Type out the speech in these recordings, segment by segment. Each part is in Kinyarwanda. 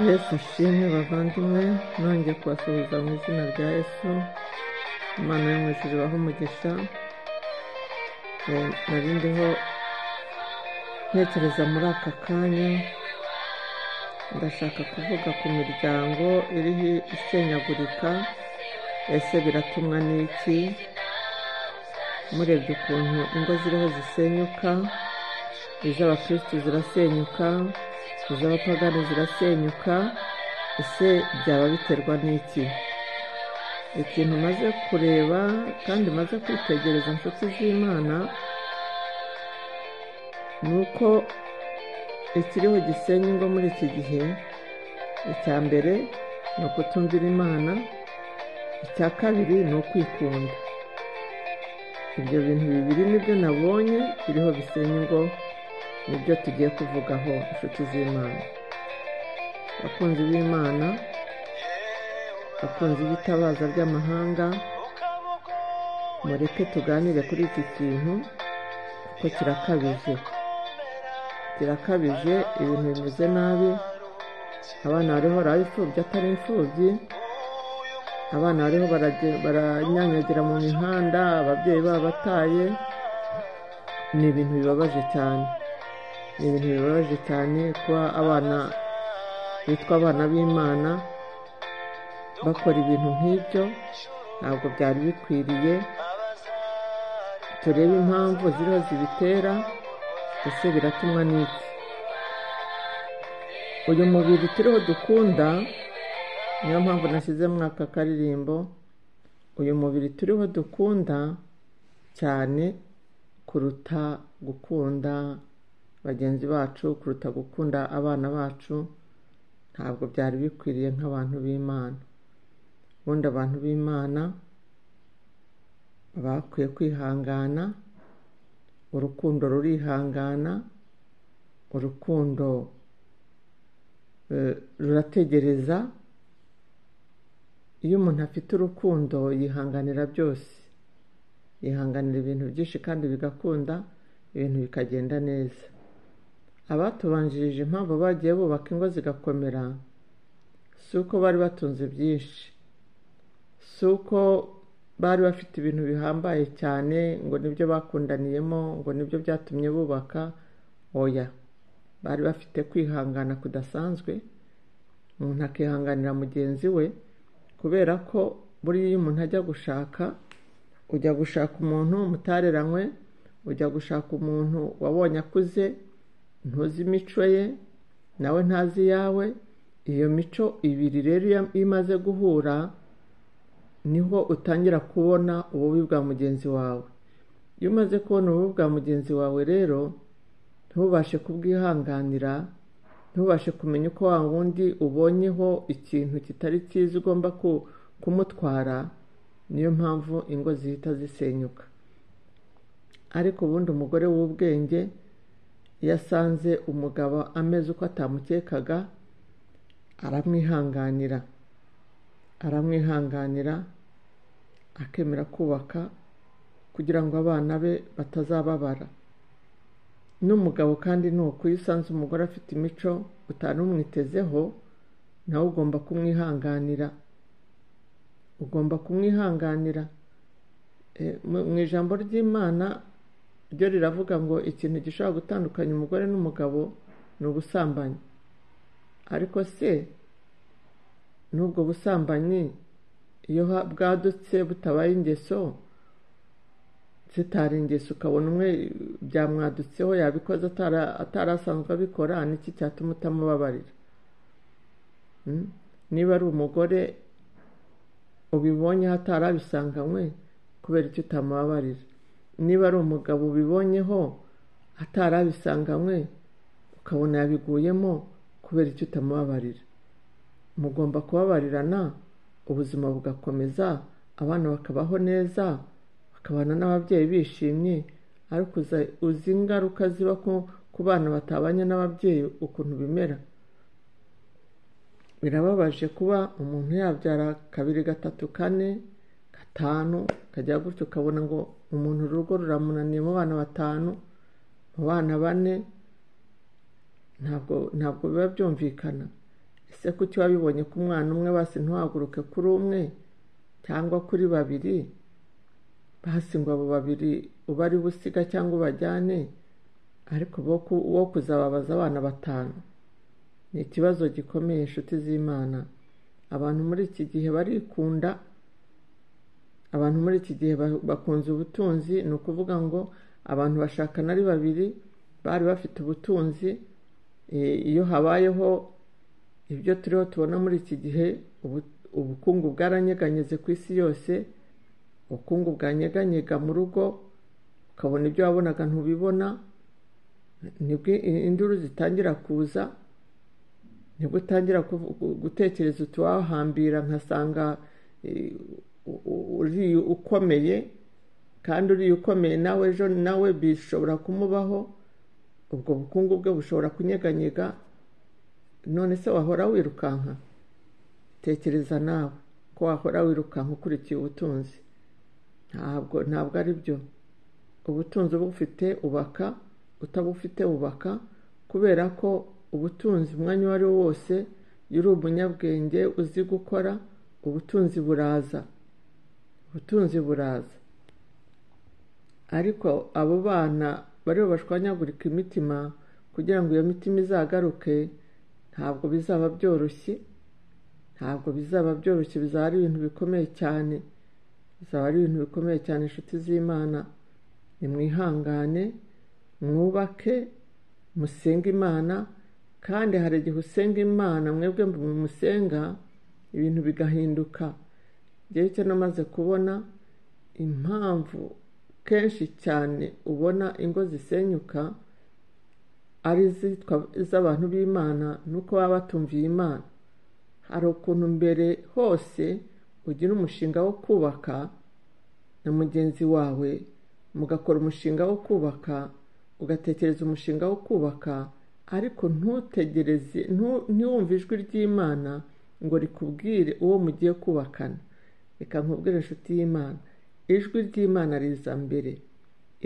Yesu ashimwe bavandimwe, nongeye kubasuhuza mu izina rya Yesu. Imana yo mu ijuru ibahe umugisha. Nari ndiho ntekereza muri aka kanya, ndashaka kuvuga ku miryango iriho isenyagurika. Ese biratumwa n'iki? Murebye ukuntu ingo ziriho zisenyuka, iz'abakristu zirasenyuka, iz'abapagani zirasenyuka. Ese byaba biterwa n'iki? Ikintu maze kureba kandi maze kwitegereza inshuti z'Imana, ni uko ikiriho gisenya ingo muri iki gihe, icya mbere ni ukutumvira Imana, icya kabiri ni ukwikunda. Ibyo bintu bibiri nibyo nabonye biriho bisenya ingo, nibyo tugiye kuvugaho inshuti z'Imana. Abakunzi b'Imana, abakunzi b'itabaza ry'amahanga, mureke tuganire kuri iki kintu kuko kirakabije. Kirakabije, ibintu bimeze nabi. Abana bariho barayipfubya atari imfubyi, abana bariho baranyanyagira mu mihanda, ababyeyi babataye. Ni ibintu bibabaje cyane. Ni ibintu bibabaje cyane kuba abana bitwa abana b'Imana bakora ibintu nk'ibyo. Ntabwo byari bikwiriye. Turebe impamvu ziriho zibitera. Ese biratumwa n'iki? Uyu mubiri turiho dukunda, niyo mpamvu nashyize muri aka karirimbo, uyu mubiri turiho dukunda cyane kuruta gukunda bagenzi bacu, kuruta gukunda abana bacu. Ntabwo byari bikwiriye nk'abantu b'Imana. Ubundi abantu b'Imana bakwiye kwihangana. Urukundo rurihangana, urukundo rurategereza. Iyo umuntu afite urukundo yihanganira byose, yihanganira ibintu byinshi kandi bigakunda, ibintu bikagenda neza. Abatubanjirije impamvu bagiye bubaka ingo zigakomera, si uko bari batunze byinshi, si uko bari bafite ibintu bihambaye cyane ngo nibyo bakundaniyemo, ngo nibyo byatumye bubaka. Oya, bari bafite kwihangana kudasanzwe. Umuntu akihanganira mugenzi we, kubera ko buriya iyo umuntu ajya gushaka, ujya gushaka umuntu mutareranywe, ujya gushaka umuntu wabonye akuze, ntuzi imico ye, nawe ntazi iyawe. Iyo mico ibiri rero iyo imaze guhura, niho utangira kubona ububi bwa mugenzi wawe. Iyo umaze kubona ububi bwa mugenzi wawe rero, ntubashe kubwihanganira, ntubashe kumenya uko wa wundi ubonyeho ikintu kitari cyiza ugomba kumutwara. Niyo mpamvu ingo zihita zisenyuka. Ariko ubundi umugore w'ubwenge, iyo asanze umugabo ameze uko atamukekaga, aramwihanganira, akemera kubaka kugira ngo abana be batazababara. N'umugabo kandi ni uko, iyo usanze umugore afite imico utari umwitezeho, nawe ugomba kumwihanganira. Mu ijambo ry'Imana ryo riravuga ngo ikintu gishobora gutandukanya umugore n'umugabo ni ubusambanyi. Ariko se n'ubwo busambanyi iyo bwadutse butabaye ingeso, zitari ingeso, ukabona umwe byamwadutseho yabikoze atarasanzwe abikora, niki cyatuma utamubabarira? Niba ari umugore ubibonye atarabisanganywe, kubera icyo utamubabarira? Niba ari umugabo ubibonyeho atarabisanganywe, ukabona yabiguyemo, kubera icyo utamubabarira? Mugomba kubabarirana, ubuzima bugakomeza, abana bakabaho neza, bakabana n'ababyeyi bishimye. Ariko uzi ingaruka ziba ku bana batabanye n'ababyeyi ukuntu bimera. Birababaje kuba umuntu yabyara 2, 3, 4, 5, kajya gutyo, ukabona ngo umuntu urugo ruramunaniye mu bana 5, mu bana 4. ntabwo biba byumvikana. ese kuki wabibonye ku mwana umwe basi ntuhaguruke kuri umwe cyangwa kuri babiri, basi ngo abo babiri ubari busiga cyangwa ubajyane, ariko wo kuzababaza abana 5? Ni ikibazo gikomeye inshuti z'Imana. Abantu muri iki gihe barikunda, abantu muri iki gihe bakunze ubutunzi. Ni ukuvuga ngo abantu bashakana ari babiri bari bafite ubutunzi. Iyo habayeho ibyo turiho tubona muri iki gihe, ubukungu bwaranyeganyeze ku isi yose, ubukungu bwanyeganyega mu rugo, ukabona ibyo wabonaga ntubibona, nibwo induru zitangira kuza, nibwo utangira gutekereza uti wahambira nkasanga uri ukomeye, kandi uri ukomeye nawe ejo nawe bishobora kumubaho, ubwo bukungu bwe bushobora kunyeganyega. None se wahora wirukanka? Tekereza nawe ko wahora wirukanka ukurikiye ubutunzi. Ntabwo ari byo. Ubutunzi bufite ubaka, utabufite ubaka, kubera ko ubutunzi umwanya wari wose iyo uri umunyabwenge uzi gukora, ubutunzi buraza. Ubutunzi buraza. Ariko abo bana bariho bashwanyagurika imitima kugira ngo iyo mitima izagaruke, ntabwo bizaba byoroshye. Ntabwo bizaba byoroshye, bizaba ari ibintu bikomeye cyane. Bizaba ari ibintu bikomeye cyane inshuti z'Imana. Nimwihangane, mwubake, musenge Imana, kandi hari igihe usenga Imana mwebwe musenga ibintu bigahinduka. Igihe cyo namaze kubona impamvu kenshi cyane ubona ingo zisenyuka ari iz'abantu b'Imana, nuko baba batumviye Imana. Hari ukuntu mbere hose ugira umushinga wo kubaka na mugenzi wawe, mugakora umushinga wo kubaka, ugatekereza umushinga wo kubaka, ariko ntutegereze, ntiwumve ijwi ry'Imana ngo rikubwire uwo mugiye kubakana. Reka nkubwire inshuti y'Imana, ijwi ry'Imana riza mbere,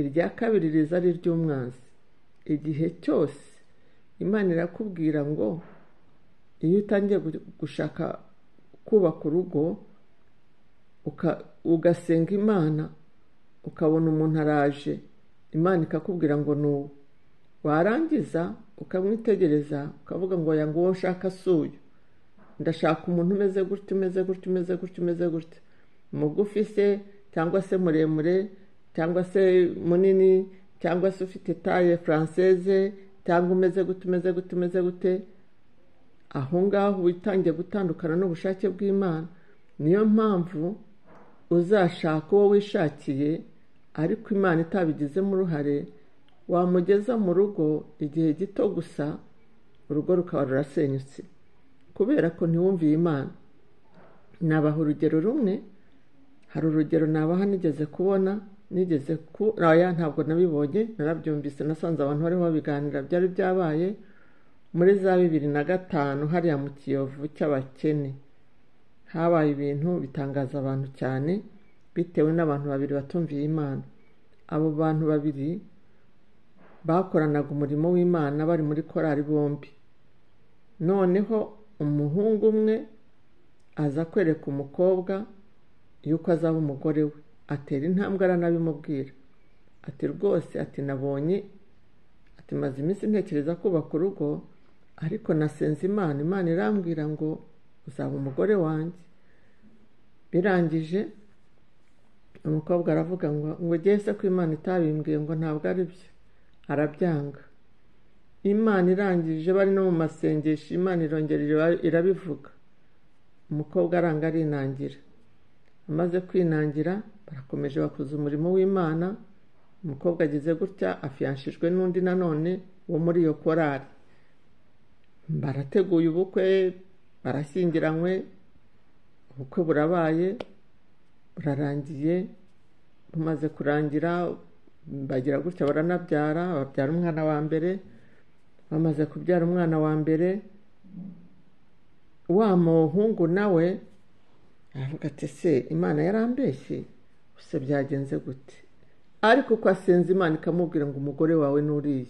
irya kabiri riza ari iry'umwanzi. Igihe cyose Imana irakubwira ngo iyo utangiye gushaka kubaka urugo, ugasenga Imana, ukabona umuntu araje, Imana ikakubwira ngo n'uwo. Warangiza ukamwitegereza ukavuga ngo oya, ngo uwo nshaka si uyu, ndashaka umuntu umeze gutya, umeze gutya, umeze gutya, umeze gutya, mugufi se cyangwa se muremure cyangwa se munini cyangwa se ufite taye française cyangwa umeze gute, umeze gute, umeze gute. Aho ngaho witangiye gutandukana n'ubushake bw'Imana. Niyo mpamvu uzashaka uwo wishakiye ariko Imana itabigizemo uruhare, wamugeza mu rugo igihe gito gusa, urugo rukaba rurasenyutse kubera ko ntiwumviye Imana. Nabaha urugero rumwe. Hari urugero nabaha nigeze kubona, ntabwo nabibonye, narabyumvise, nasanze abantu bariho babiganira, byari byabaye muri za 2005 hariya mu Kiyovu cy'abakene. Habaye ibintu bitangaza abantu cyane bitewe n'abantu babiri batumviye Imana. Abo bantu babiri bakoranaga umurimo w'Imana bari muri korari bombi. Noneho umuhungu umwe aza kwereka umukobwa yuko azaba umugore we, atera intambwe aranabimubwira, ati rwose, ati nabonye, ati maze iminsi ntekereza kubaka urugo, ariko nasenze Imana, Imana irambwira ngo uzaba umugore wanjye. Birangije umukobwa aravuga ngo ngiye se ko Imana itabimbwiye, ngo ntabwo ari byo, arabyanga. Imana irangije bari no mu masengesho, Imana irongera irabivuga. Umukobwa aranga arinangira. Amaze kwinangira, barakomeje bakuza umurimo w'Imana. Umukobwa agize gutya, afiyanshijwe n'undi nanone wo muri iyo korari. Barateguye ubukwe, barashyingiranywe, ubukwe burabaye, burarangiye. Bumaze kurangira, bagira gutya baranabyara, babyara umwana wa mbere. Bamaze kubyara umwana wa mbere, wa muhungu nawe aravuga ati se Imana yarambeshye, use byagenze gute? Ariko uko asenze Imana ikamubwira ngo umugore wawe n'uriye,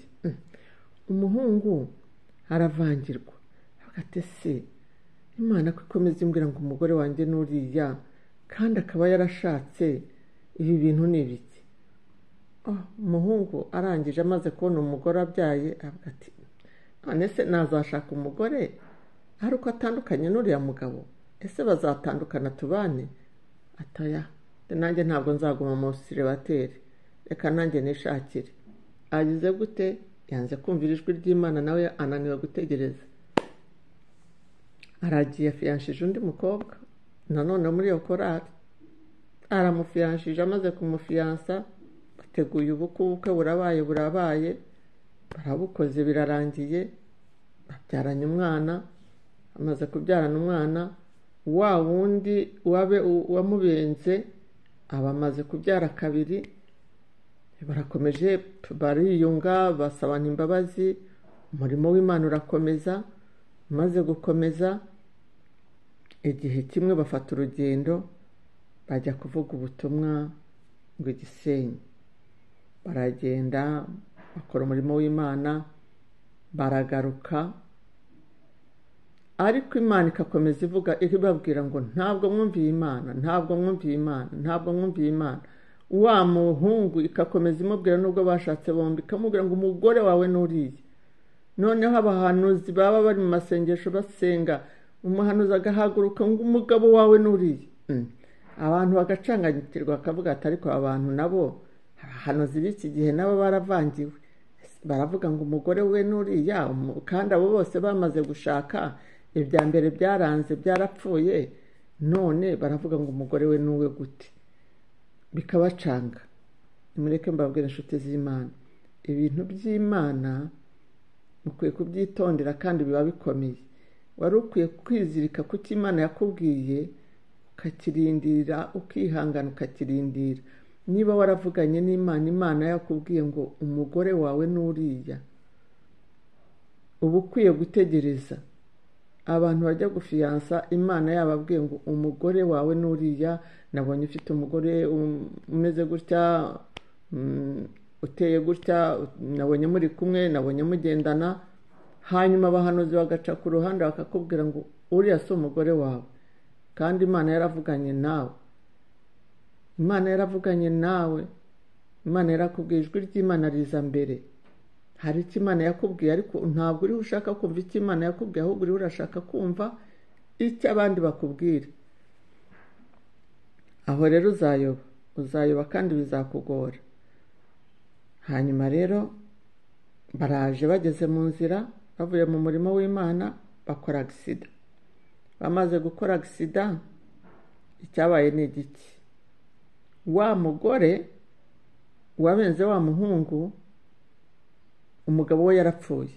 umuhungu aravangirwa. Aravuga ati se Imana ko ikomeza imbwira ngo umugore wanjye n'uriya kandi akaba yarashatse ibi bintu ni ibiki. Umuhungu arangije amaze kubona umugore abyaye avuga ati none se nazashaka umugore ari uko atandukanye n'uriya mugabo, ese bazatandukana tubane? Ataya, nanjye ntabwo nzaguma mu siribateri, reka nanjye nishakire. Agize gute? Yanze kumvira ijwi ry'Imana, nawe ananiwe gutegereza. Aragiye afiyanshije undi mukobwa nanone muri iyo korari, aramufiyanshije. Amaze kumufiyansa bateguye ubukwe, burabaye barabukoze, birarangiye, babyaranye umwana. Amaze kubyarana umwana, wa wundi wamubenze aba amaze kubyara kabiri. Barakomeje, bariyunga, basabana imbabazi, umurimo w'Imana urakomeza. Maze gukomeza, igihe kimwe bafata urugendo bajya kuvuga ubutumwa ngo Gisenyi. Baragenda bakora umurimo w'Imana, baragaruka, ariko Imana ikakomeza ivuga, ibabwira ngo ntabwo mwumviye Imana. Wa muhungu ikakomeza imubwira, nubwo bashatse bombi, ikamubwira ngo umugore wawe n'uriya. Noneho abahanuzi baba bari mu masengesho basenga, umuhanuzi agahaguruka ngo umugabo wawe n'uriya. Abantu bagacanganyikirwa, bakavuga ati ariko abantu nabo, abahanuzi b'iki gihe nabo baravangiwe, baravuga ngo umugore we n'uriya, kandi abo bose bamaze gushaka, ibya mbere byaranze, byarapfuye, none baravuga ngo umugore we n'uwe gute? Bikabacanga. Nimureke mbabwire inshuti z'Imana, ibintu by'Imana ukwiye kubyitondera kandi biba bikomeye. Wari ukwiye kwizirika ku cyo Imana yakubwiye, ukakirindira, ukihangana ukakirindira. Niba waravuganye n'Imana, Imana yakubwiye ngo umugore wawe n'uriya, uba ukwiye gutegereza. Abantu bajya gufiyansa, Imana yababwiye ngo umugore wawe n'uriya, nabonye ufite umugore umeze gutya, uteye gutya, nabonye muri kumwe, nabonye mugendana. Hanyuma abahanuzi bagaca ku ruhande bakakubwira ngo uriya si umugore wawe, kandi Imana yaravuganye nawe. Imana yarakubwiye, ijwi ry'Imana riza mbere. Hari icyo Imana yakubwiye, ariko ntabwo uriho ushaka kumva icyo Imana yakubwiye, ahubwo uriho urashaka kumva icyo abandi bakubwira. Aho rero uzayoba kandi bizakugora. Hanyuma rero baraje, bageze mu nzira, bavuye mu murimo w'Imana, bakora agisida. Bamaze gukora agisida, icyabaye ni igiki? Wa mugore wabenze wa muhungu, umugabo we yarapfuye.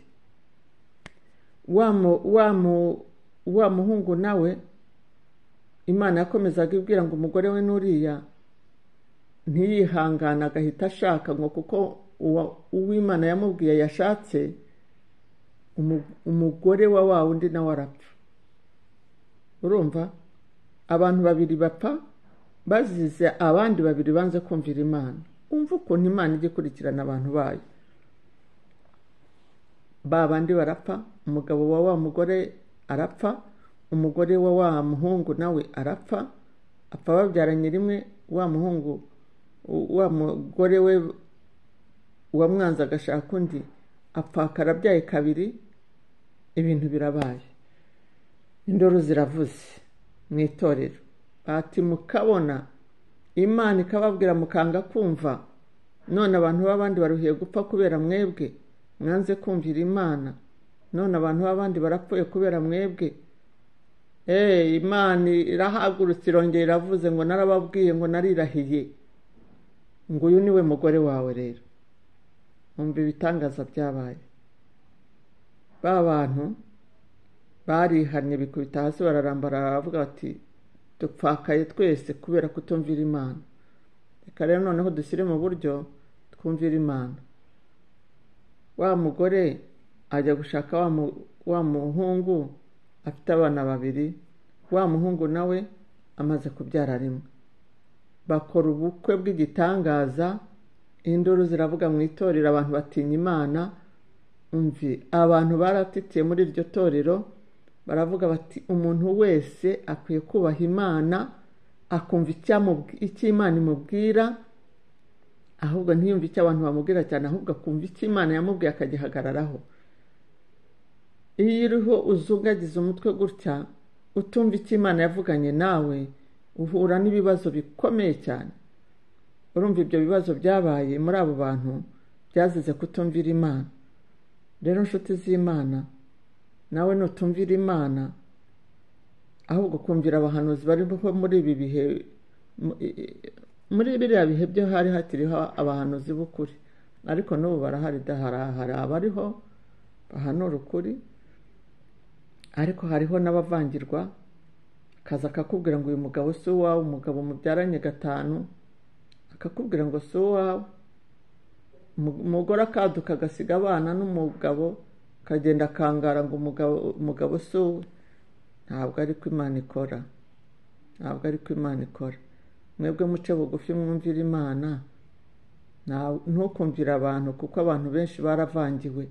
Wa muhungu nawe Imana yakomezaga ibwira ngo umugore we n'uriya, ntiyihangana, agahita ashaka, ngo kuko uw'Imana yamubwiye yashatse, umugore wa wundi nawe arapfa. Urumva, abantu babiri bapfa bazize abandi babiri banze kumvira Imana. Umva ukuntu Imana ijya ikurikirana abantu bayo. Ba bandi barapfa, umugabo wa mugore arapfa, umugore wa muhungu nawe arapfa, apfa babyaranye rimwe. Wa muhungu, wa mugore we wamwanze agashaka undi, apfa karabyaye kabiri. Ibintu birabaye, induru ziravuze mu itorero. Ati mukabona Imana ikababwira mukanga kumva, none abantu b'abandi baruhiye gupfa kubera mwebwe mwanze kumvira Imana. None abantu b'abandi barapfuye kubera mwebwe. Imana irahagurutse, irongera iravuze ngo narababwiye, ngo narirahiye, ngo uyu niwe mugore wawe. Rero umva ibitangaza byabaye. Ba bantu barihannye, bikubita hasi, bararambara, baravuga bati dupfakaye twese kubera kutumvira Imana. Reka rero noneho dushyire mu buryo twumvira Imana. Wa mugore ajya gushaka wa muhungu, afite abana babiri. Wa muhungu nawe amaze kubyara rimwe. Bakora ubukwe bw'igitangaza, induru ziravuga mu itorero, abantu batinya Imana. Umvi, abantu baratitiye muri iryo torero, baravuga bati umuntu wese akwiye kubaha Imana akumva icyo Imana imubwira, ahubwo ntiyumve icyo abantu bamubwira cyane, ahubwo akumva icyo Imana yamubwiye akagihagararaho. Iyo uriho uzungagiza umutwe gutya utumva icyo Imana yavuganye nawe, uhura n'ibibazo bikomeye cyane. Urumva ibyo bibazo byabaye muri abo bantu byazize kutumvira Imana. Rero nshuti z'Imana, nawe nutumvira Imana ahubwo kumvira abahanuzi bariho muri ibi bihe, muri biriya bihe byo hari hakiriho abahanuzi b'ukuri, ariko n'ubu barahari, hari abariho bahanura ukuri, ariko hariho n'abavangirwa, akaza akakubwira ngo uyu mugabo si uwawe, umugabo mubyaranye 5 akakubwira ngo si uwawe, umugore akaduka agasiga abana n'umugabo akagenda akangara ngo umugabo si uwe. Ntabwo ari ko Imana ikora, ntabwo ari ko Imana ikora. Mwebwe muce bugufi mwumvira Imana, ntukumvira abantu, kuko abantu benshi baravangiwe,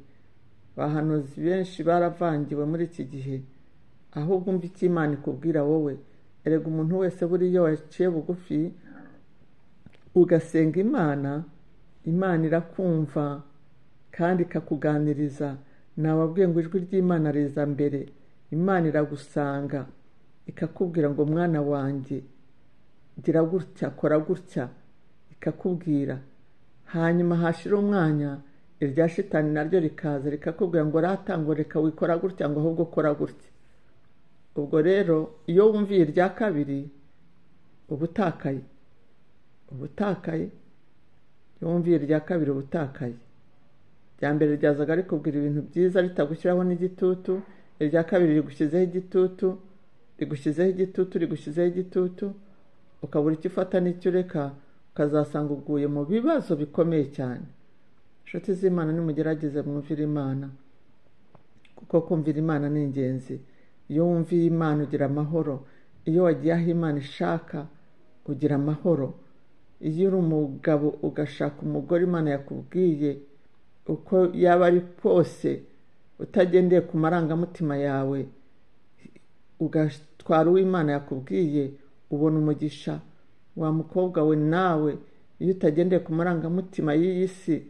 abahanuzi benshi baravangiwe muri iki gihe. Ahubwo umva icyo Imana ikubwira wowe. Erega umuntu wese buriya waciye bugufi ugasenga Imana, Imana irakumva kandi ikakuganiriza. Nababwiye ngo ijwi ry'Imana riza mbere. Imana iragusanga ikakubwira ngo mwana wanjye gira gutya, kora gutya, ikakubwira. Hanyuma hashira umwanya irya shitani naryo rikaza rikakubwira ngo ratango reka wikora gutya, ngo ahubwo kora gutya. Ubwo rero iyo wumviye irya kabiri ubutakaye, iyo wumviye irya kabiri ubutakaye. Rya mbere ryazaga rikubwira ibintu byiza ritagushyiraho n'igitutu, irya kabiri rigushyizeho igitutu, ukabura icyo ufata n'icyo ureka, ukazasanga uguye mu bibazo bikomeye cyane. Inshuti z'Imana, nimugerageze mwumvire Imana, kuko kumvira Imana ni ingenzi. Iyo wumviye Imana ugira amahoro, iyo wagiye aho Imana ishaka ugira amahoro. Iyo uri umugabo ugashaka umugore Imana yakubwiye, uko yaba ari kose, utagendeye ku marangamutima yawe, ugatwara uwo Imana yakubwiye, ubona umugisha. Wa mukobwa we nawe, iyo utagendeye ku marangamutima y'iyi si,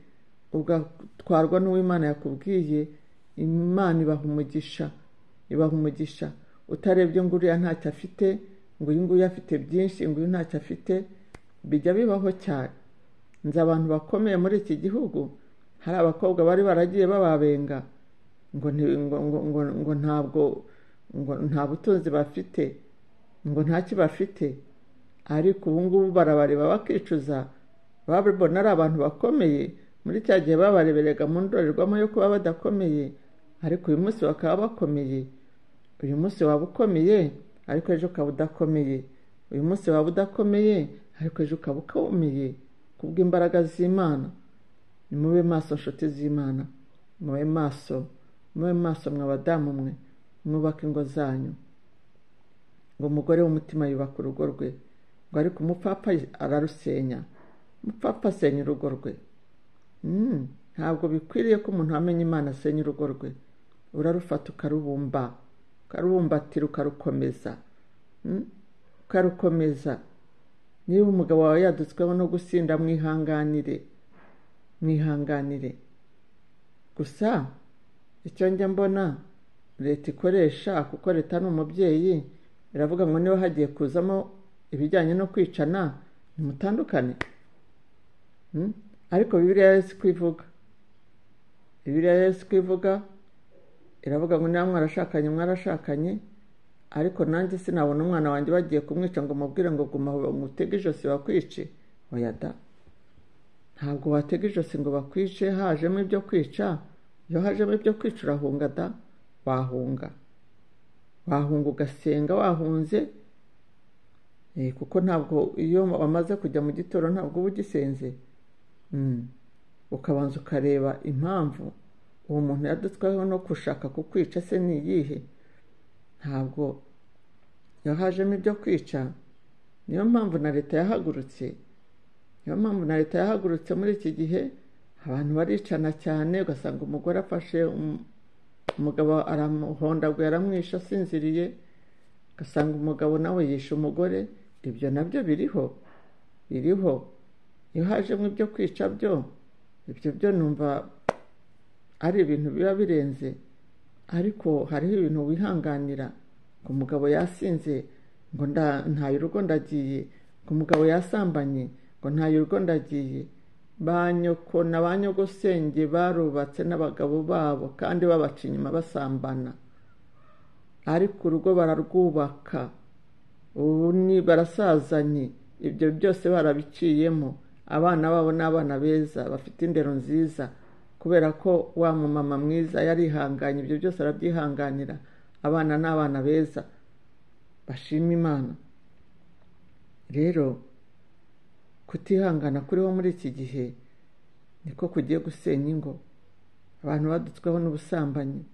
ugatwarwa n'uwo Imana yakubwiye, Imana ibaha umugisha. Utarebye ngo uriya ntacyo afite, ngo uyu nguyu afite byinshi, ngo uyu ntacyo afite. Bijya bibaho cyane. Nzi abantu bakomeye muri iki gihugu, hari abakobwa bari baragiye bababenga ngo nta butunzi bafite, ngo ntacyo bafite, ariko ubu ngubu barabareba bakicuza, babona ari abantu bakomeye. Muri cya gihe babareberega mu ndorerwamo yo kuba badakomeye, ariko uyu munsi bakaba bakomeye. Uyu munsi waba ukomeye, ariko ejo ukaba udakomeye. Uyu munsi waba udakomeye, ariko ejo ukaba ukomeye kubw'imbaraga z'Imana. Nimube maso nshuti z'Imana, mube maso mw'abadamu mwe, mwubake ingo zanyu. Ngo umugore w'umutima yubaka urugo rwe, ngo ariko umupfapfa ararusenya. Umupfapfa asenya urugo rwe. Ntabwo bikwiriye ko umuntu amenya Imana asenya urugo rwe. Urarufata ukarubumbatira, ukarukomeza. Niba umugabo wawe yadutsweho no gusinda, mwihanganire. Gusa icyo njya mbona leta ikoresha, kuko leta ni umubyeyi, iravuga ngo niba hagiye kuzamo ibijyanye no kwicana nimutandukane. Ariko Bibiliya Yesu kwivuga, iravuga ngo niba mwarashakanye, ariko nanjye sinabona umwana wanjye bagiye kumwica ngo mubwire ngo guma ngutege ijosi bakwice. Oya da, ntabwo watega ijosi ngo bakwice hajemo ibyo kwica. Iyo hajemo ibyo kwica urahunga da, wahunga ugasenga wahunze, kuko ntabwo iyo wamaze kujya mu gitoro ntabwo uba ugisenze. Ukabanza ukareba impamvu uwo muntu yadutsweho no gushaka kukwica se ni iyihe. Ntabwo iyo hajemo ibyo kwica. Niyo mpamvu na leta yahagurutse muri iki gihe. Abantu baricana cyane, ugasanga umugore afashe umugabo aramuhondaguye aramwisha asinziriye, ugasanga umugabo nawe yishe umugore. Ibyo nabyo biriho. Iyo hajemo ibyo kwica ibyo numva ari ibintu biba birenze. Ariko hariho ibintu wihanganira, ngo umugabo yasinze ngo ntayo urugo ndagiye, ngo umugabo yasambanye ngo ntayo urugo ndagiye. Ba nyoko na ba nyogosenge barubatse n'abagabo babo kandi babaca inyuma basambana, ariko urugo bararwubaka. Ubu barasazanye, ibyo byose barabiciyemo. Abana babo ni abana beza bafite indero nziza, kubera ko wa mumama mwiza yarihanganye, ibyo byose arabyihanganira. Abana ni abana beza bashima Imana. Rero kutihangana kuriho muri iki gihe niko kugiye gusenya ingo. Abantu badutsweho n'ubusambanyi.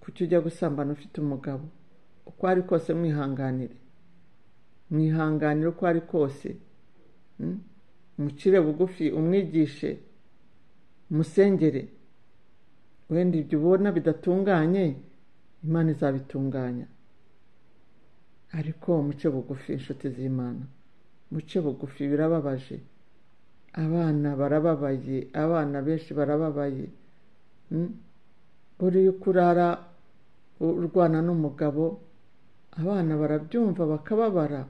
Kuki ujya gusambana ufite umugabo? Uko ari kose mwihanganire uko ari kose. Mucire bugufi, umwigishe, musengere. Wenda ibyo ubona bidatunganye Imana izabitunganya, ariko muce bugufi inshuti z'Imana, muce bugufi. Birababaje, abana barababaye, abana benshi barababaye. Buriya kurara urwana n'umugabo, abana barabyumva bakababara.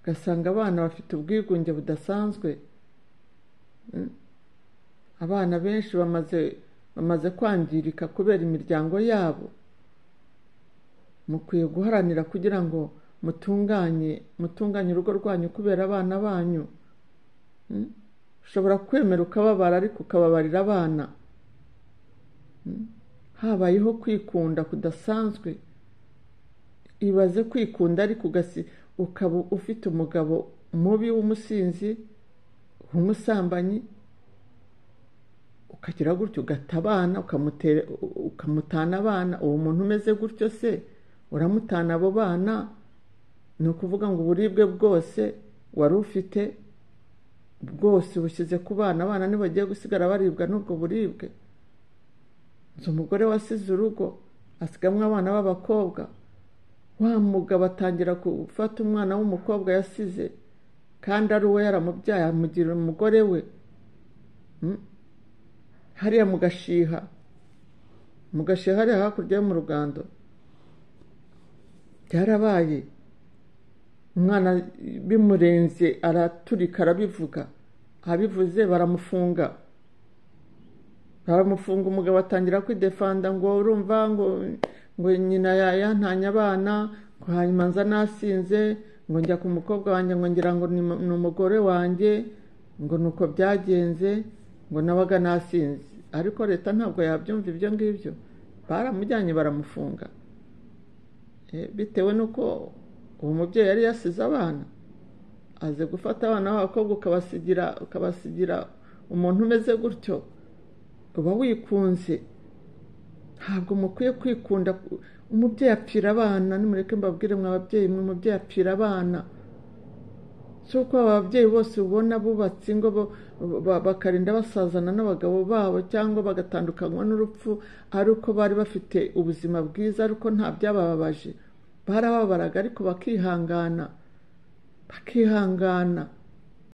Ugasanga abana bafite ubwigunge budasanzwe. Abana benshi bamaze kwangirika kubera imiryango yabo. Mukwiye guharanira kugira ngo mutunganye urugo rwanyu kubera abana banyu. Ushobora kwemera ukababara, ariko ukababarira abana. Habayeho kwikunda kudasanzwe. Ibaze kwikunda ariko ukaba ufite umugabo mubi w'umusinzi, w'umusambanyi, ukagira gutyo ugata abana, ukamutana abana. Uwo muntu umeze gutyo se uramutana abo bana? Ni ukuvuga ngo uburibwe bwose wari ufite bwose bushyize ku bana. Abana ntibagiye gusigara baribwa n'ubwo buribwe. Umugore wasize urugo asigamwe abana b'abakobwa, wa mugabo atangira gufata umwana w'umukobwa yasize, kandi ari uwe yaramubyaye, amugira umugore we. Hariya mu Gashiha hariya hakurya yo mu Rugando byarabaye. Umwana bimurenze araturika arabivuga, abivuze baramufunga. Umugabo atangira kwidefanda ngo urumva ngo nyina yantanye abana, ngo hanyuma nza nasinze, ngo njya ku mukobwa wanjye ngo ngira ngo ni umugore wanjye, ngo nuko byagenze, ngo nabaga nasinze. Ariko leta ntabwo yabyumva ibyo ngibyo. Baramujyanye baramufunga, bitewe n'uko uwo mubyeyi yari yasize abana. Aze gufata abana b'abakobwa ukabasigira umuntu umeze gutyo, uba wikunze. Ntabwo mukwiye kwikunda. Umubyeyi apfira abana. Nimureke mbabwire mwa babyeyi mwe, umubyeyi apfira abana. Si uko ababyeyi bose ubona bubatse ingo bakarinda basazana n'abagabo babo cyangwa bagatandukanywa n'urupfu, ari uko bari bafite ubuzima bwiza, ariko nta byabababaje. Barababaraga ariko bakihangana.